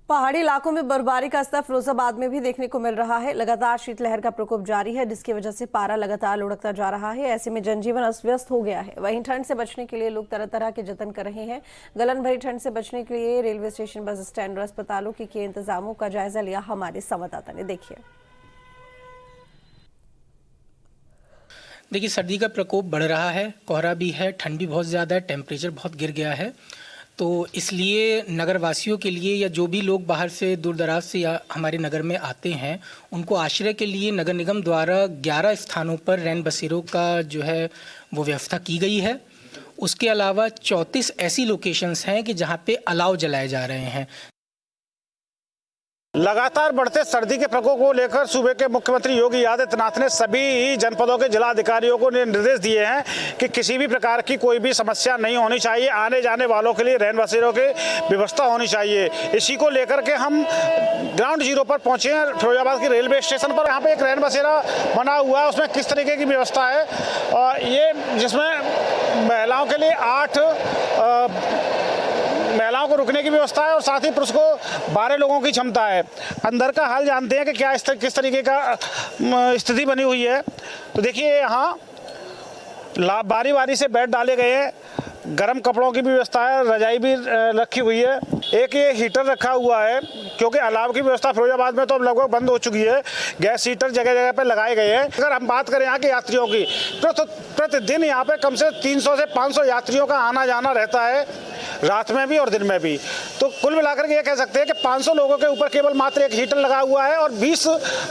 पहाड़ी इलाकों में बर्फबारी का असर फिरोजाबाद में भी देखने को मिल रहा है। लगातार शीतलहर का प्रकोप जारी है, जिसकी वजह से पारा लगातार लुढ़कता जा रहा है। ऐसे में जनजीवन अस्त व्यस्त हो गया है। वहीं ठंड से बचने के लिए लोग तरह तरह के जतन कर रहे हैं। गलन भरी ठंड से बचने के लिए रेलवे स्टेशन, बस स्टैंड और अस्पतालों के किए इंतजामों का जायजा लिया हमारे संवाददाता ने। देखिए सर्दी का प्रकोप बढ़ रहा है, कोहरा भी है, ठंड भी बहुत ज़्यादा है, टेम्परेचर बहुत गिर गया है। तो इसलिए नगरवासियों के लिए या जो भी लोग बाहर से दूर दराज से या हमारे नगर में आते हैं, उनको आश्रय के लिए नगर निगम द्वारा 11 स्थानों पर रैन बसेरों का जो है वो व्यवस्था की गई है। उसके अलावा 34 ऐसी लोकेशंस हैं कि जहाँ पे अलाव जलाए जा रहे हैं। लगातार बढ़ते सर्दी के प्रकोप को लेकर सूबे के मुख्यमंत्री योगी आदित्यनाथ ने सभी जनपदों के जिला अधिकारियों को निर्देश दिए हैं कि किसी भी प्रकार की कोई भी समस्या नहीं होनी चाहिए। आने जाने वालों के लिए रैन बसेरों की व्यवस्था होनी चाहिए। इसी को लेकर के हम ग्राउंड जीरो पर पहुंचे हैं, फिरोजाबाद की रेलवे स्टेशन पर। यहाँ पे एक रैन बसेरा बना हुआ है, उसमें किस तरीके की व्यवस्था है, और ये जिसमें महिलाओं के लिए 8 महिलाओं को रुकने की व्यवस्था है और साथ ही पुरुष को 12 लोगों की क्षमता है। अंदर का हाल जानते हैं कि क्या किस तरीके का स्थिति बनी हुई है। तो देखिए यहाँ बारी बारी से बेड डाले गए हैं, गर्म कपड़ों की भी व्यवस्था है, रजाई भी रखी हुई है। एक ये हीटर रखा हुआ है, क्योंकि अलाव की व्यवस्था फिरोजाबाद में तो अब लगभग बंद हो चुकी है। गैस हीटर जगह जगह पे लगाए गए हैं। अगर हम बात करें यहाँ के यात्रियों की, तो प्रतिदिन यहाँ पे कम से 300 से 500 यात्रियों का आना जाना रहता है, रात में भी और दिन में भी। तो कुल मिलाकर के ये कह सकते हैं कि 500 लोगों के ऊपर केवल मात्र एक हीटर लगा हुआ है और 20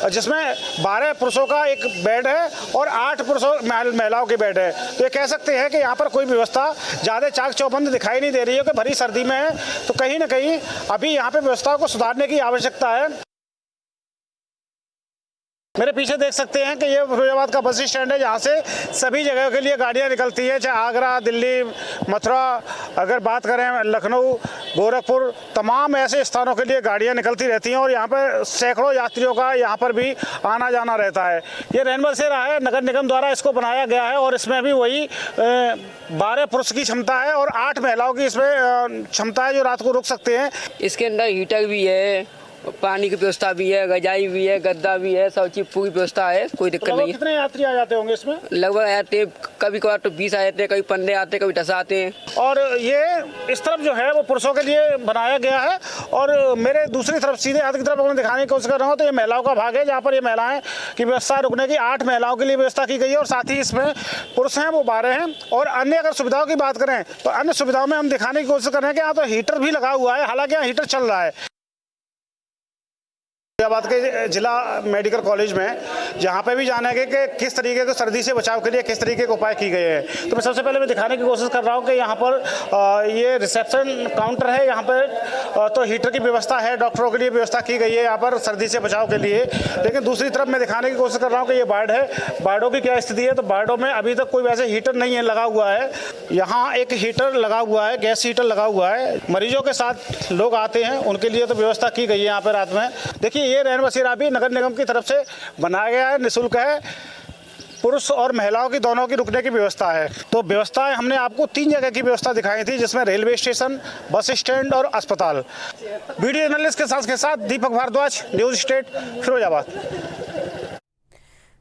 जिसमें 12 पुरुषों का एक बेड है और 8 पुरुषों महिलाओं के बेड है। तो ये कह सकते हैं कि यहाँ पर कोई व्यवस्था ज़्यादा चाक चौबंद दिखाई नहीं दे रही है कि भरी सर्दी में है। तो कहीं ना कहीं अभी यहाँ पे व्यवस्था को सुधारने की आवश्यकता है। मेरे पीछे देख सकते हैं कि ये फिरोजाबाद का बस स्टैंड है, जहाँ से सभी जगह के लिए गाड़ियाँ निकलती हैं, चाहे आगरा, दिल्ली, मथुरा, अगर बात करें लखनऊ, गोरखपुर, तमाम ऐसे स्थानों के लिए गाड़ियाँ निकलती रहती हैं और यहाँ पर सैकड़ों यात्रियों का यहाँ पर भी आना जाना रहता है। ये रैन बसेरा है, नगर निगम द्वारा इसको बनाया गया है और इसमें भी वही 12 पुरुष की क्षमता है और 8 महिलाओं की इसमें क्षमता है जो रात को रुक सकते हैं। इसके अंदर हीटर भी है, पानी की व्यवस्था भी है, रजाई भी है, गद्दा भी है, सब चीज पूरी व्यवस्था है, कोई दिक्कत नहीं है। कितने यात्री आ जाते होंगे इसमें? लगभग आते कभी कभार तो 20 आ जाते हैं, कभी 15 आते हैं, कभी 10 आते हैं। और ये इस तरफ जो है वो पुरुषों के लिए बनाया गया है और मेरे दूसरी तरफ सीधे हाथ की तरफ मैं दिखाने की कोशिश कर रहा हूँ तो ये महिलाओं का भाग है, जहाँ पर ये महिलाएं की व्यवस्था रुकने की 8 महिलाओं के लिए व्यवस्था की गई है और साथ ही इसमें पुरुष हैं वो 12 हैं। और अन्य अगर सुविधाओं की बात करें तो अन्य सुविधाओं में हम दिखाने की कोशिश कर रहे हैं कि यहाँ तो हीटर भी लगा हुआ है, हालांकि यहाँ हीटर चल रहा है। फिरोजाबाद के जिला मेडिकल कॉलेज में जहाँ पे भी जाना है कि किस तरीके के सर्दी से बचाव के लिए किस तरीके के उपाय किए गए हैं। तो मैं सबसे पहले मैं दिखाने की कोशिश कर रहा हूँ कि यहाँ पर ये रिसेप्शन काउंटर है, यहाँ पर तो हीटर की व्यवस्था है, डॉक्टरों के लिए व्यवस्था की गई है यहाँ पर सर्दी से बचाव के लिए। लेकिन दूसरी तरफ मैं दिखाने की कोशिश कर रहा हूँ कि ये वार्ड है, वार्डों की क्या स्थिति है। तो वार्डों में अभी तक कोई वैसे हीटर नहीं है लगा हुआ है। यहाँ एक हीटर लगा हुआ है, गैस हीटर लगा हुआ है। मरीजों के साथ लोग आते हैं उनके लिए तो व्यवस्था की गई है यहाँ पर रात में। देखिए ये रैन बसेरा भी नगर निगम की तरफ से बनाया गया है, निःशुल्क है, पुरुष और महिलाओं की दोनों की रुकने की व्यवस्था है। तो व्यवस्थाएं हमने आपको 3 जगह की व्यवस्था दिखाई थी, जिसमें रेलवे स्टेशन, बस स्टैंड और अस्पताल। वीडियो जर्नलिस्ट के साथ दीपक भारद्वाज, न्यूज स्टेट, फिरोजाबाद।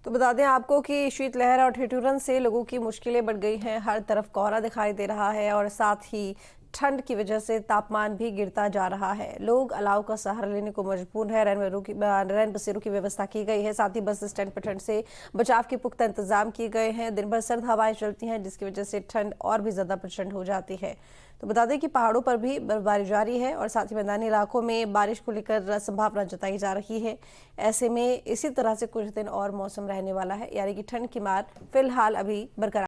तो बता दें आपको कि शीतलहर और ठिठुरन से लोगों की मुश्किलें बढ़ गई हैं। हर तरफ कोहरा दिखाई दे रहा है और साथ ही ठंड की वजह से तापमान भी गिरता जा रहा है। लोग अलाव का सहारा लेने को मजबूर है। रैन बसेरों की व्यवस्था की गई है, साथ ही बस स्टैंड पर ठंड से बचाव के पुख्ता इंतजाम किए गए हैं। दिन भर सर्द हवाएं चलती हैं, जिसकी वजह से ठंड और भी ज्यादा प्रचंड हो जाती है। तो बता दें कि पहाड़ों पर भी बर्फबारी जारी है और साथ ही मैदानी इलाकों में बारिश को लेकर संभावना जताई जा रही है। ऐसे में इसी तरह से कुछ दिन और मौसम रहने वाला है, यानी कि ठंड की मार फिलहाल अभी बरकरार